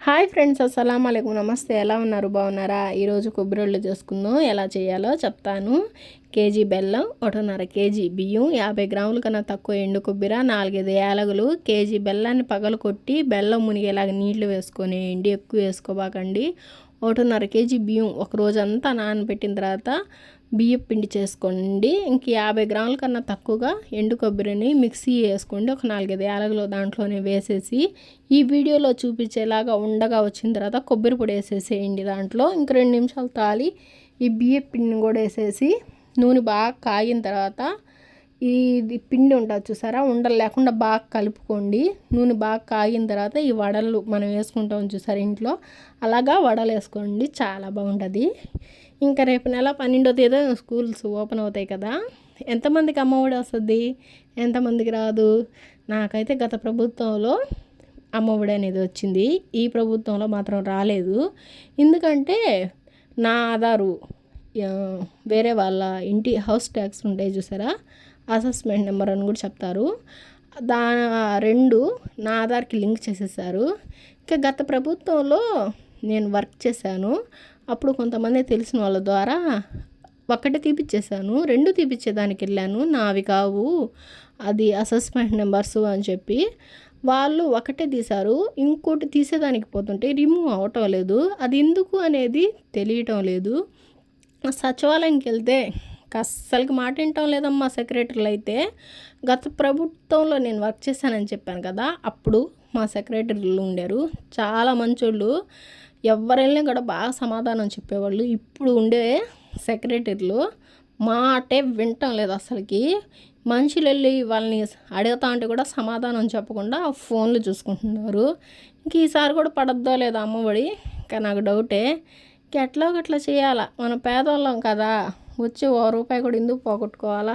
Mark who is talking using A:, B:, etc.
A: Hi friends, అస్సలం అలైకుం. నమస్తే. ఎలా ఉన్నారు? బాగున్నారా? ఈరోజు కొబ్బరిళ్ళు చేసుకుందాం. ఎలా చేయాలో చెప్తాను. కేజీ బెల్లం, 1.5 కేజీ బియ్యం, 50 గ్రాముల కన్నా తక్కువ ఎండు కొబ్బరి, 4-5 యాలకులు, కేజీ బెల్లాన్ని పగలు కొట్టి బెల్లం మునిగేలాగా నీళ్లు వేసుకొనేయండి. ఎక్కువ వేసుకోబాకండి. 1.5 కేజీ బియ్యం ఒక రోజంతా నానబెట్టిన తర్వాత బియ్యం పిండి చేసుకోండి. ఇంక 50 గ్రాముల కన్నా తక్కువగా ఎండు కొబ్బరిని మిక్సీ వేసుకోండి. ఒక 4-5 యాలకులు దాంట్లోనే వేసేసి ఈ వీడియోలో చూపించేలాగా ఉండగా వచ్చిన తర్వాత కొబ్బరి పొడి వేసేసేయండి. దాంట్లో ఇంక 2 నిమిషాలు తాలి ఈ బియ్యం పిండిని కూడా వేసేసి నూనె బాగా కాగిన తర్వాత ఇది పిండి ఉంటుంది చూసారా, ఉండలు లేకుండా బాగా కలుపుకోండి. నూనె బాగా కాగిన తర్వాత ఈ వడలు మనం వేసుకుంటాం చూసారా ఇంట్లో, అలాగా వడలు వేసుకోండి. చాలా బాగుంటుంది. ఇంకా రేపు నెల 12వ తేదీ స్కూల్స్ ఓపెన్ అవుతాయి కదా. ఎంతమందికి అమ్మఒడి వస్తుంది, ఎంతమందికి రాదు? నాకైతే గత ప్రభుత్వంలో అమ్మఒడి అనేది వచ్చింది. ఈ ప్రభుత్వంలో మాత్రం రాలేదు. ఎందుకంటే నా ఆధారు వేరే వాళ్ళ ఇంటి హౌస్ ట్యాక్స్ ఉంటాయి చూసారా, అసెస్మెంట్ నెంబర్ అని కూడా చెప్తారు, రెండు నా ఆధార్కి లింక్ చేసేసారు. ఇంకా గత ప్రభుత్వంలో నేను వర్క్ చేశాను. అప్పుడు కొంతమంది తెలిసిన వాళ్ళ ద్వారా ఒకటి తీపిచ్చేసాను, 2 తీపిచ్చేదానికి వెళ్ళాను. నావి కావు, అది అసెస్మెంట్ నెంబర్స్ అని చెప్పి వాళ్ళు ఒకటే తీశారు. ఇంకోటి తీసేదానికి పోతుంటే రిమూవ్ అవటం లేదు. అది ఎందుకు అనేది తెలియటం లేదు. సచివాలయంకి వెళ్తే అస్సలకి మాట వింటాం లేదమ్మా సెక్రటరీలు అయితే. గత ప్రభుత్వంలో నేను వర్క్ చేశానని చెప్పాను కదా, అప్పుడు మా సెక్రటరీలు ఉండారు, చాలా మంచోళ్ళు. ఎవరైనా కూడా బాగా సమాధానం చెప్పేవాళ్ళు. ఇప్పుడు ఉండే సెక్రటరీలు మాటే వింటాం లేదు అసలుకి. మనుషులు వెళ్ళి వాళ్ళని అడుగుతా ఉంటే కూడా సమాధానం చెప్పకుండా ఫోన్లు చూసుకుంటున్నారు. ఇంక ఈసారి కూడా పడద్దో లేదో అమ్మఒడి, ఇంకా నాకు డౌటే. ఎట్లా గట్లా చేయాలా, మన పేదవాళ్ళం కదా, వచ్చి ₹1 కూడా ఎందుకు పోగొట్టుకోవాలా?